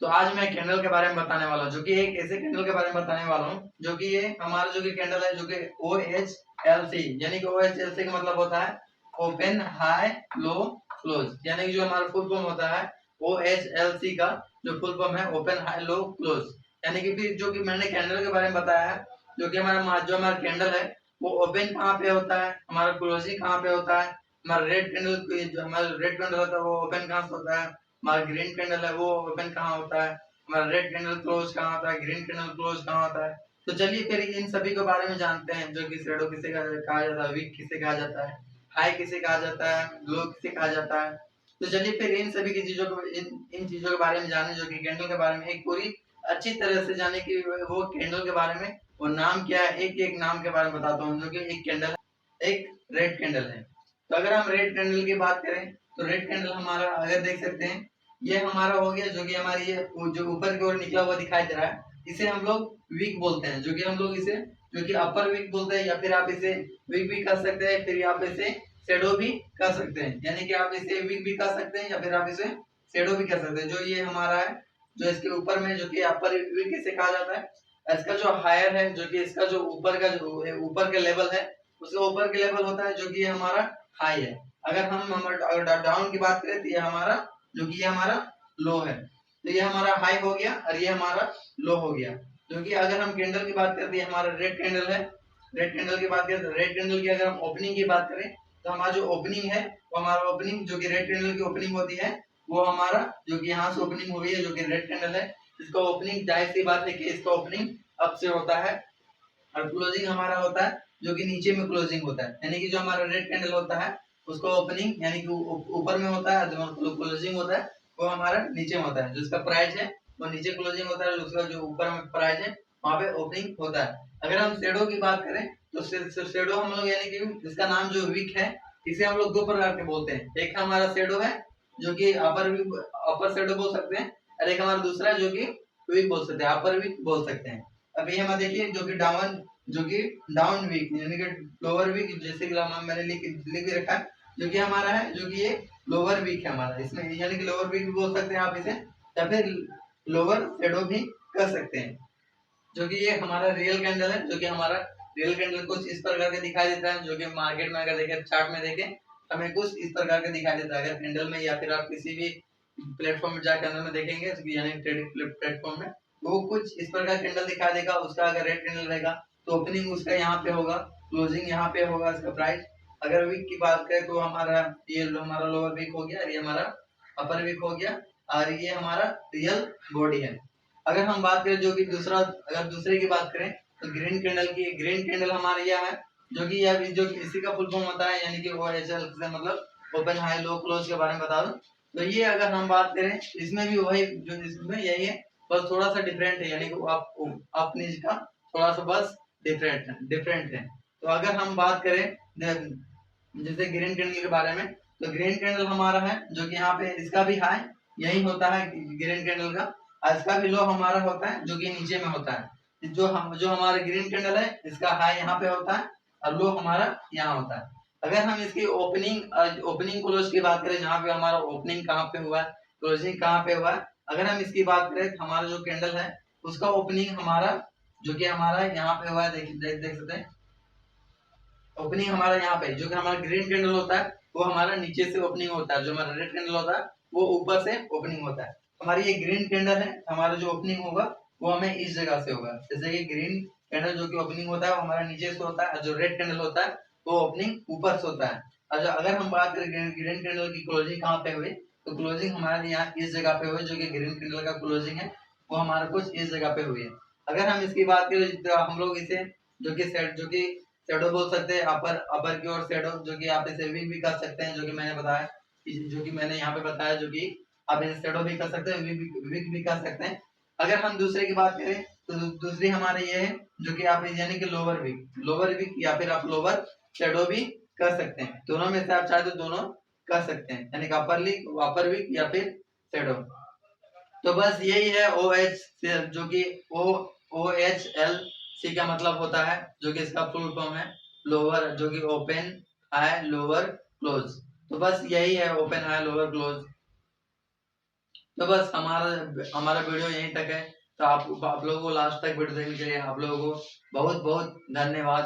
तो आज मैं कैंडल के बारे में बताने वाला हूँ, जो कि एक ऐसे कैंडल के बारे में बताने वाला हूँ जो कि ये हमारा जो कि कैंडल है जो कि OHLC, यानी कि OHLC का मतलब होता है ओपन हाई लो क्लोज, यानी कि जो हमारा फुल फॉर्म होता है OHLC का जो फुल फॉर्म है ओपन हाई लो क्लोज। यानी कि फिर जो कि मैंने कैंडल के बारे में बताया है, जो कि हमारा कैंडल है वो ओपन कहाँ पे होता है, हमारा क्लोजिंग कहाँ पे होता है, हमारा रेड कैंडल जो हमारा रेड कैंडल होता है वो ओपन कहाँ से होता है, हमारा ग्रीन कैंडल है वो ओपन कहाँ होता है, हमारा रेड कैंडल क्लोज कहाँ होता है, ग्रीन कैंडल क्लोज कहाँ होता है। तो चलिए फिर इन सभी के बारे में जानते हैं, जो कि शैडो किसे कहा जाता है, वीक किसे कहा जाता है, हाई किसे कहा जाता है, लो किसे कहा जाता है। तो चलिए फिर इन सभी की चीजों को इन चीजों के बारे में जाने, जो कि कैंडल के बारे में एक पूरी अच्छी तरह से जाने की वो कैंडल के बारे में वो नाम क्या है, एक एक नाम के बारे में बताता हूँ। जो कि एक कैंडल एक रेड कैंडल है। तो अगर हम रेड कैंडल की बात करें तो रेड कैंडल हमारा अगर देख सकते हैं ये हमारा हो गया, जो कि हमारी ये जो ऊपर की ओर निकला हुआ दिखाई दे रहा है, इसे हम लोग वीक बोलते हैं, जो कि हम लोग इसे जो कि अपर वीक बोलते हैं, या फिर आप इसे वीक भी कर सकते हैं, फिर आप इसे शेडो भी कर सकते हैं। यानी कि आप इसे वीक भी कर सकते हैं या फिर आप इसे शेडो भी कर सकते हैं। जो ये हमारा है जो इसके ऊपर में जो कि अपर वीक इसे कहा जाता है। इसका जो हायर है जो कि इसका जो ऊपर का जो ऊपर का लेवल है उसका ऊपर का लेवल होता है जो कि हमारा हाई है। अगर डाउन की बात करें तो ये हमारा जो कि ये हमारा लो है। तो ये हमारा हाई हो गया और ये हमारा लो हो गया। जो कि अगर हम कैंडल की बात करते हैं हमारा रेड कैंडल है, रेड कैंडल की बात करें तो रेड कैंडल की अगर हम ओपनिंग की बात करें तो हमारा जो ओपनिंग है वो हमारा ओपनिंग जो कि रेड कैंडल की ओपनिंग होती है वो हमारा जो कि यहाँ से ओपनिंग हुई है जो कि रेड कैंडल है, इसका ओपनिंग जाहिर सी बात है कि इसका ओपनिंग अप से होता है और क्लोजिंग हमारा होता है जो कि नीचे में क्लोजिंग होता है। यानी कि जो हमारा रेड कैंडल होता है उसका ओपनिंग यानी कि ऊपर में होता है, जो क्लोजिंग होता है वो हमारा नीचे में होता है। जो इसका प्राइस है वो नीचे क्लोजिंग होता है, उसका जो ऊपर में प्राइस है वहां पे ओपनिंग होता है। अगर हम शेडो की बात करें तो शेडो हम लोग यानी कि इसका नाम जो वीक है इसे हम लोग दो प्रकार के बोलते हैं। एक हमारा शेडो है जो कि अपर शेडो बोल सकते हैं, और एक हमारा दूसरा जो कि वीक बोल सकते हैं, अपर वीक बोल सकते हैं। अभी हम देखिए जो कि डाउन वीक यानी कि लोअर वीक, जैसे कि मैंने लिख भी रखा है जो कि हमारा है जो कि ये लोअर वीक है हमारा, इसमें यानी कि लोअर वीक भी बोल सकते हैं आप इसे, या फिर लोअर शेडो भी कर सकते हैं। जो कि ये हमारा रियल कैंडल है, जो कि हमारा रियल कैंडल कुछ इस प्रकार का दिखाई देता है, जो कि मार्केट में अगर देखें चार्ट में देखें हमें कुछ इस प्रकार का दिखाई देता है अगर कैंडल में, या फिर आप किसी भी प्लेटफॉर्म में जाकर कैंडल में देखेंगे यानी ट्रेडिंग प्लेटफॉर्म में वो कुछ इस प्रकार कैंडल दिखा देगा। उसका अगर रेड कैंडल रहेगा तो ओपनिंग उसका यहाँ पे होगा, क्लोजिंग यहाँ पे होगा इसका प्राइस। अगर वीक की बात करें तो हमारा ये हमारा लोअर वीक हो गया, ये हमारा अपर वीक हो गया और ये हमारा रियल बॉडी है। अगर हम बात करें जो कि अगर दूसरे की बात करें तो ग्रीन कैंडल की, ग्रीन कैंडल हमारा यह है जो कि यह जो इसी का फुल फॉर्म होता है, यानी कि OHL से मतलब ओपन हाई लो क्लोज के बारे में बता दूं तो ये अगर हम बात करें इसमें भी वही जो इसमें यही है, बस थोड़ा सा डिफरेंट है, यानी कि आप नीच का थोड़ा सा बस डिफरेंट है। तो अगर हम बात करें जैसे ग्रीन कैंडल के बारे में तो ग्रीन कैंडल हमारा है जो कि यहाँ पे इसका भी हाई यही होता है ग्रीन कैंडल का, और इसका भी लो हमारा होता है जो कि नीचे में होता है। जो हमारा ग्रीन कैंडल है इसका हाई यहाँ पे होता है और लो हमारा यहाँ होता है। अगर हम इसकी ओपनिंग क्लोज की बात करें, जहाँ पे हमारा ओपनिंग कहाँ पे हुआ है, क्लोजिंग कहाँ पे हुआ है, अगर हम इसकी बात करें तो हमारा जो कैंडल है उसका ओपनिंग हमारा जो कि हमारा यहाँ पे हुआ है, देख सकते हैं ओपनिंग हमारा यहाँ पे जो कि हमारा ग्रीन कैंडल होता है वो हमारा नीचे से ओपनिंग होता है, जो हमारा रेड कैंडल होता है वो ऊपर से ओपनिंग होता है। हमारी ये ग्रीन कैंडल है, हमारा जो ओपनिंग होगा वो हमें इस जगह से होगा, जैसे कि ग्रीन कैंडल जो कि ओपनिंग होता है वो हमारा नीचे से होता है, और जो रेड कैंडल होता है वो ओपनिंग ऊपर से होता है। अच्छा, अगर हम बात करें ग्रीन कैंडल की क्लोजिंग कहाँ पे हुई तो क्लोजिंग हमारे यहाँ इस जगह पे हुई, जो कि ग्रीन कैंडल का क्लोजिंग है वो हमारा कुछ इस जगह पे हुई है। अगर हम इसकी बात करें तो हम लोग इसे जो कि शेडो बोल सकते हैं, अपर की ओर शेडो, जो कि आप इसे वीक भी कर सकते हैं, जो कि मैंने बताया जो कि मैंने यहाँ पे बताया जो कि आप इसे शेडो भी कर सकते हैं, वीक भी कर सकते हैं। अगर हम दूसरे की बात करें तो दूसरी हमारे ये है जो कि आप यानी कि लोअर वीक या फिर आप लोअर शेडो भी कर सकते हैं। दोनों में से आप चाहे तो दोनों कर सकते हैं, यानी कि अपर वीक या फिर शेडो। तो बस यही है OH जो कि OHLC का मतलब होता है, जो कि इसका फुल फॉर्म है लोअर जो कि ओपन हाई लोअर क्लोज। तो बस यही है ओपन हाई लोअर क्लोज। तो बस हमारा वीडियो यहीं तक है। तो आप लोगों को लास्ट तक वीडियो देखने के लिए आप लोगों को बहुत बहुत धन्यवाद।